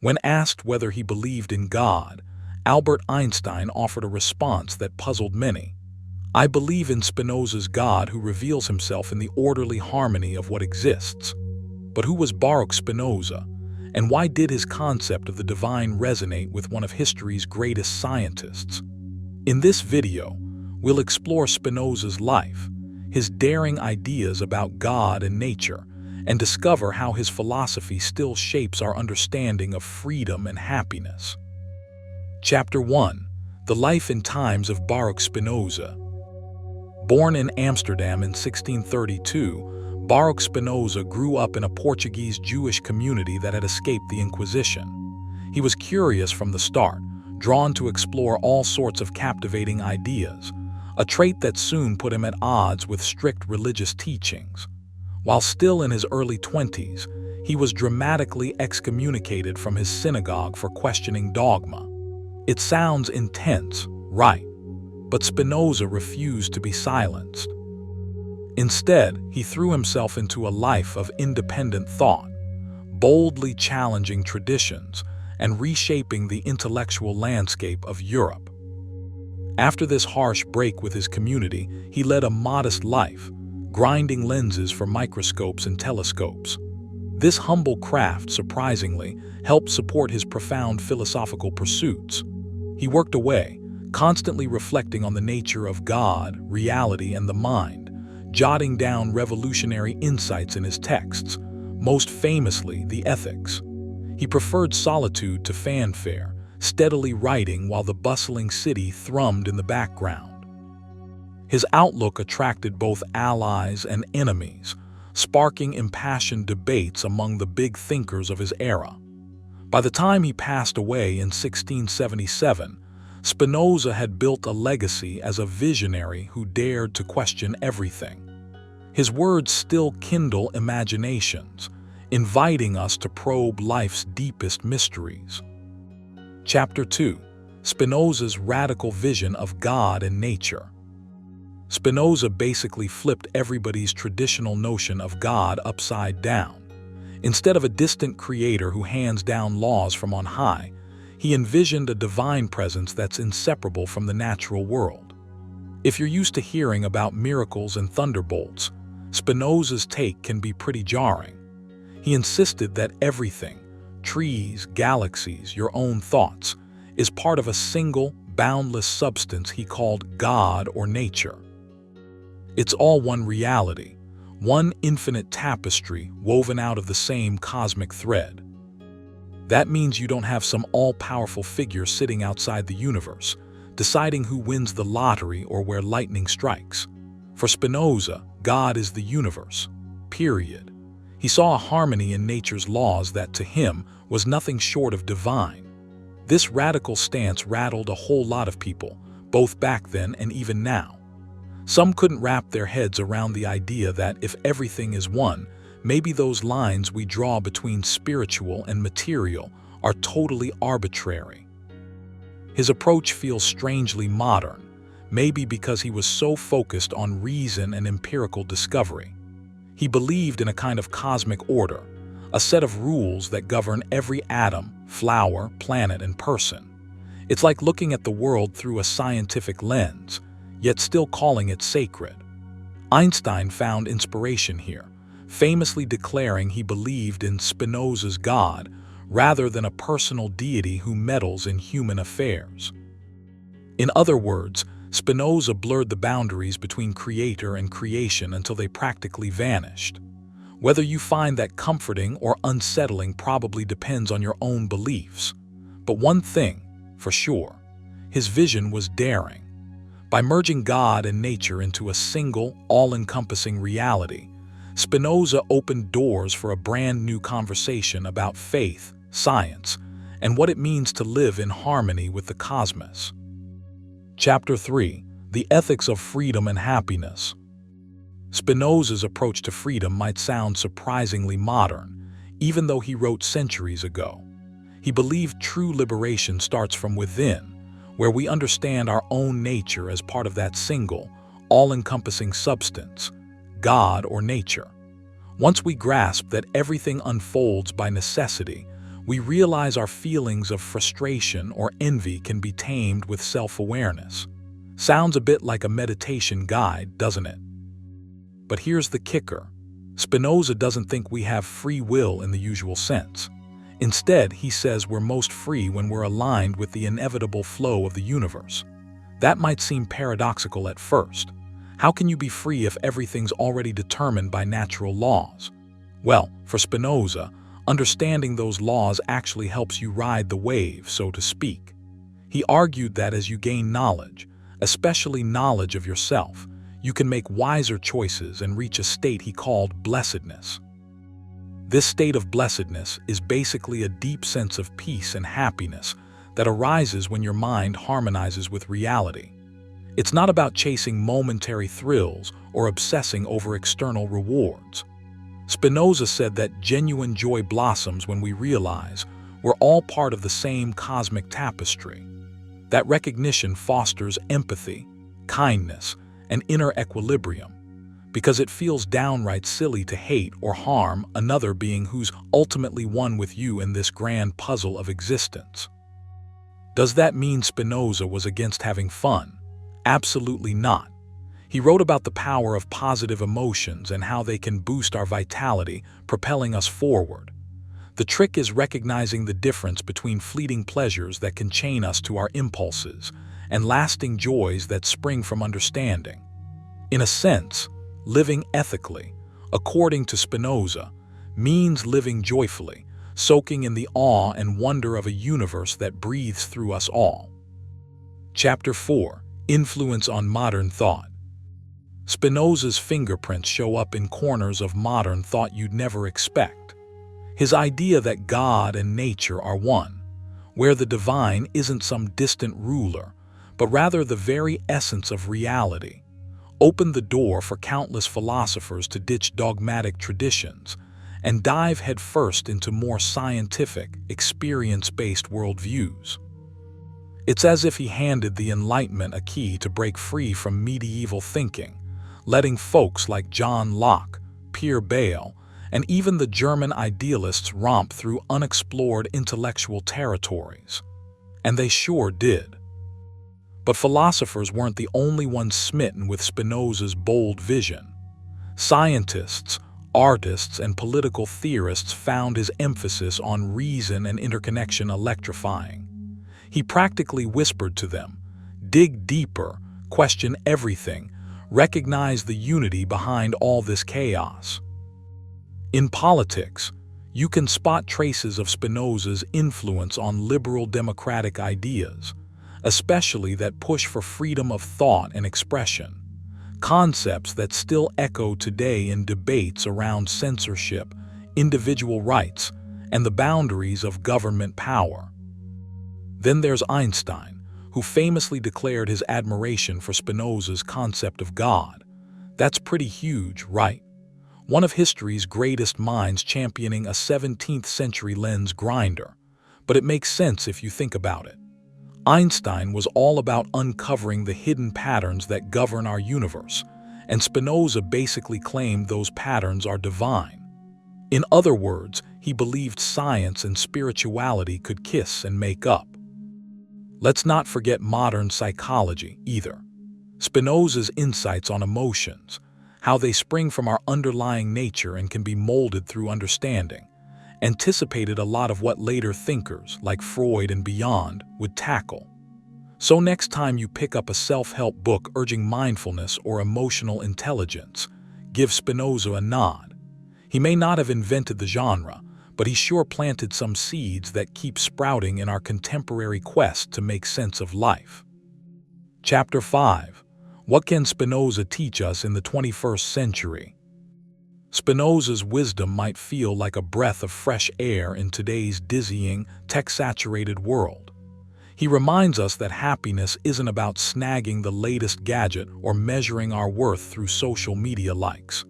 When asked whether he believed in God, Albert Einstein offered a response that puzzled many. "I believe in Spinoza's God who reveals himself in the orderly harmony of what exists." But who was Baruch Spinoza, and why did his concept of the divine resonate with one of history's greatest scientists? In this video, we'll explore Spinoza's life, his daring ideas about God and nature, and discover how his philosophy still shapes our understanding of freedom and happiness. Chapter 1. The Life and Times of Baruch Spinoza. Born in Amsterdam in 1632, Baruch Spinoza grew up in a Portuguese Jewish community that had escaped the Inquisition. He was curious from the start, drawn to explore all sorts of captivating ideas, a trait that soon put him at odds with strict religious teachings. While still in his early 20s, he was dramatically excommunicated from his synagogue for questioning dogma. It sounds intense, right? But Spinoza refused to be silenced. Instead, he threw himself into a life of independent thought, boldly challenging traditions and reshaping the intellectual landscape of Europe. After this harsh break with his community, he led a modest life, grinding lenses for microscopes and telescopes. This humble craft, surprisingly, helped support his profound philosophical pursuits. He worked away, constantly reflecting on the nature of God, reality, and the mind, jotting down revolutionary insights in his texts, most famously the Ethics. He preferred solitude to fanfare, steadily writing while the bustling city thrummed in the background. His outlook attracted both allies and enemies, sparking impassioned debates among the big thinkers of his era. By the time he passed away in 1677, Spinoza had built a legacy as a visionary who dared to question everything. His words still kindle imaginations, inviting us to probe life's deepest mysteries. Chapter 2. Spinoza's Radical Vision of God and Nature. Spinoza basically flipped everybody's traditional notion of God upside down. Instead of a distant creator who hands down laws from on high, he envisioned a divine presence that's inseparable from the natural world. If you're used to hearing about miracles and thunderbolts, Spinoza's take can be pretty jarring. He insisted that everything, trees, galaxies, your own thoughts, is part of a single, boundless substance he called God or nature. It's all one reality, one infinite tapestry woven out of the same cosmic thread. That means you don't have some all-powerful figure sitting outside the universe, deciding who wins the lottery or where lightning strikes. For Spinoza, God is the universe, period. He saw a harmony in nature's laws that, to him, was nothing short of divine. This radical stance rattled a whole lot of people, both back then and even now. Some couldn't wrap their heads around the idea that if everything is one, maybe those lines we draw between spiritual and material are totally arbitrary. His approach feels strangely modern, maybe because he was so focused on reason and empirical discovery. He believed in a kind of cosmic order, a set of rules that govern every atom, flower, planet, and person. It's like looking at the world through a scientific lens, yet still calling it sacred. Einstein found inspiration here, famously declaring he believed in Spinoza's God rather than a personal deity who meddles in human affairs. In other words, Spinoza blurred the boundaries between creator and creation until they practically vanished. Whether you find that comforting or unsettling probably depends on your own beliefs. But one thing, for sure, his vision was daring. By merging God and nature into a single, all-encompassing reality, Spinoza opened doors for a brand new conversation about faith, science, and what it means to live in harmony with the cosmos. Chapter 3. The Ethics of Freedom and Happiness. Spinoza's approach to freedom might sound surprisingly modern, even though he wrote centuries ago. He believed true liberation starts from within, where we understand our own nature as part of that single, all-encompassing substance, God or nature. Once we grasp that everything unfolds by necessity, We realize our feelings of frustration or envy can be tamed with self-awareness. Sounds a bit like a meditation guide, doesn't it? But here's the kicker. Spinoza doesn't think we have free will in the usual sense. Instead, he says we're most free when we're aligned with the inevitable flow of the universe. That might seem paradoxical at first. How can you be free if everything's already determined by natural laws? Well, for Spinoza, understanding those laws actually helps you ride the wave, so to speak. He argued that as you gain knowledge, especially knowledge of yourself, you can make wiser choices and reach a state he called blessedness. This state of blessedness is basically a deep sense of peace and happiness that arises when your mind harmonizes with reality. It's not about chasing momentary thrills or obsessing over external rewards. Spinoza said that genuine joy blossoms when we realize we're all part of the same cosmic tapestry. That recognition fosters empathy, kindness, and inner equilibrium, because it feels downright silly to hate or harm another being who's ultimately one with you in this grand puzzle of existence. Does that mean Spinoza was against having fun? Absolutely not. He wrote about the power of positive emotions and how they can boost our vitality, propelling us forward. The trick is recognizing the difference between fleeting pleasures that can chain us to our impulses and lasting joys that spring from understanding. In a sense, living ethically, according to Spinoza, means living joyfully, soaking in the awe and wonder of a universe that breathes through us all. Chapter 4. Influence on modern thought. Spinoza's fingerprints show up in corners of modern thought you'd never expect. His idea that God and nature are one, where the divine isn't some distant ruler, but rather the very essence of reality, opened the door for countless philosophers to ditch dogmatic traditions and dive headfirst into more scientific, experience-based worldviews. It's as if he handed the Enlightenment a key to break free from medieval thinking, letting folks like John Locke, Pierre Bayle, and even the German idealists romp through unexplored intellectual territories. And they sure did. But philosophers weren't the only ones smitten with Spinoza's bold vision. Scientists, artists, and political theorists found his emphasis on reason and interconnection electrifying. He practically whispered to them, dig deeper, question everything, recognize the unity behind all this chaos. In politics, you can spot traces of Spinoza's influence on liberal democratic ideas, especially that push for freedom of thought and expression, concepts that still echo today in debates around censorship, individual rights, and the boundaries of government power. Then there's Einstein, who famously declared his admiration for Spinoza's concept of God. That's pretty huge, right? One of history's greatest minds championing a 17th-century lens grinder. But it makes sense if you think about it. Einstein was all about uncovering the hidden patterns that govern our universe, and Spinoza basically claimed those patterns are divine. In other words, he believed science and spirituality could kiss and make up. Let's not forget modern psychology, either. Spinoza's insights on emotions, how they spring from our underlying nature and can be molded through understanding, anticipated a lot of what later thinkers, like Freud and beyond, would tackle. So next time you pick up a self-help book urging mindfulness or emotional intelligence, give Spinoza a nod. He may not have invented the genre, but he sure planted some seeds that keep sprouting in our contemporary quest to make sense of life. Chapter 5. What can Spinoza teach us in the 21st century? Spinoza's wisdom might feel like a breath of fresh air in today's dizzying, tech-saturated world. He reminds us that happiness isn't about snagging the latest gadget or measuring our worth through social media likes.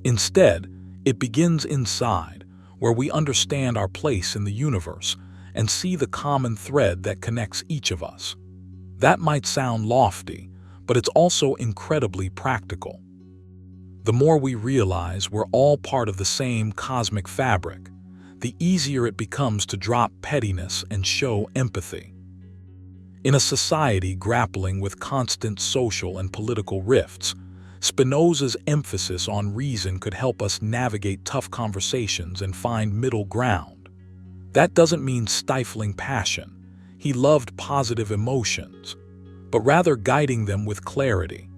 Instead, it begins inside, where we understand our place in the universe and see the common thread that connects each of us. That might sound lofty, but it's also incredibly practical. The more we realize we're all part of the same cosmic fabric, the easier it becomes to drop pettiness and show empathy. In a society grappling with constant social and political rifts, Spinoza's emphasis on reason could help us navigate tough conversations and find middle ground. That doesn't mean stifling passion. He loved positive emotions, but rather guiding them with clarity.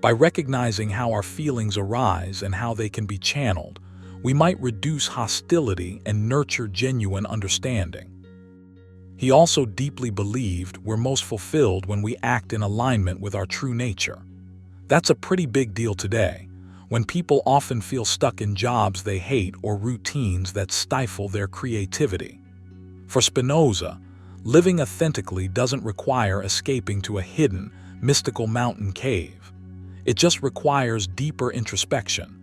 By recognizing how our feelings arise and how they can be channeled, we might reduce hostility and nurture genuine understanding. He also deeply believed we're most fulfilled when we act in alignment with our true nature. That's a pretty big deal today, when people often feel stuck in jobs they hate or routines that stifle their creativity. For Spinoza, living authentically doesn't require escaping to a hidden, mystical mountain cave. It just requires deeper introspection,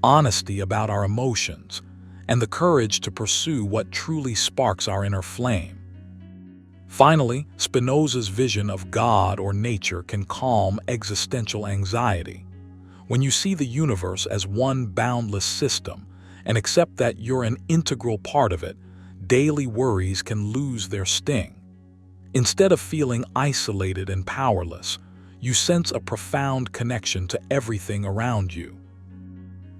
honesty about our emotions, and the courage to pursue what truly sparks our inner flame. Finally, Spinoza's vision of God or nature can calm existential anxiety. When you see the universe as one boundless system and accept that you're an integral part of it, daily worries can lose their sting. Instead of feeling isolated and powerless, you sense a profound connection to everything around you.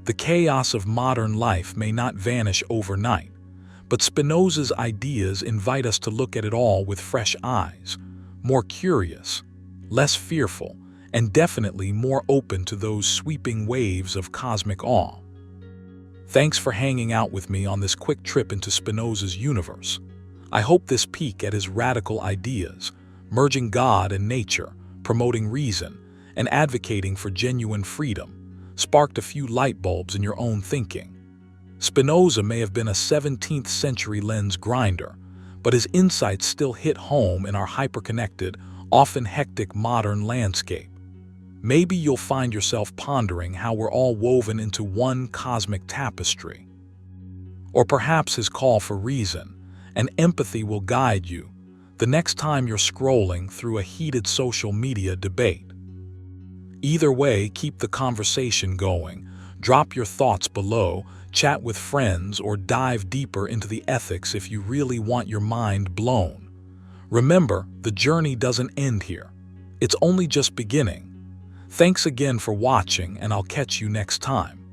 The chaos of modern life may not vanish overnight, but Spinoza's ideas invite us to look at it all with fresh eyes, more curious, less fearful, and definitely more open to those sweeping waves of cosmic awe. Thanks for hanging out with me on this quick trip into Spinoza's universe. I hope this peek at his radical ideas, merging God and nature, promoting reason, and advocating for genuine freedom, sparked a few light bulbs in your own thinking. Spinoza may have been a 17th century lens grinder, but his insights still hit home in our hyperconnected, often hectic modern landscape. Maybe you'll find yourself pondering how we're all woven into one cosmic tapestry. Or perhaps his call for reason and empathy will guide you the next time you're scrolling through a heated social media debate. Either way, keep the conversation going. Drop your thoughts below, chat with friends, or dive deeper into the ethics if you really want your mind blown. Remember, the journey doesn't end here. It's only just beginning. Thanks again for watching, and I'll catch you next time.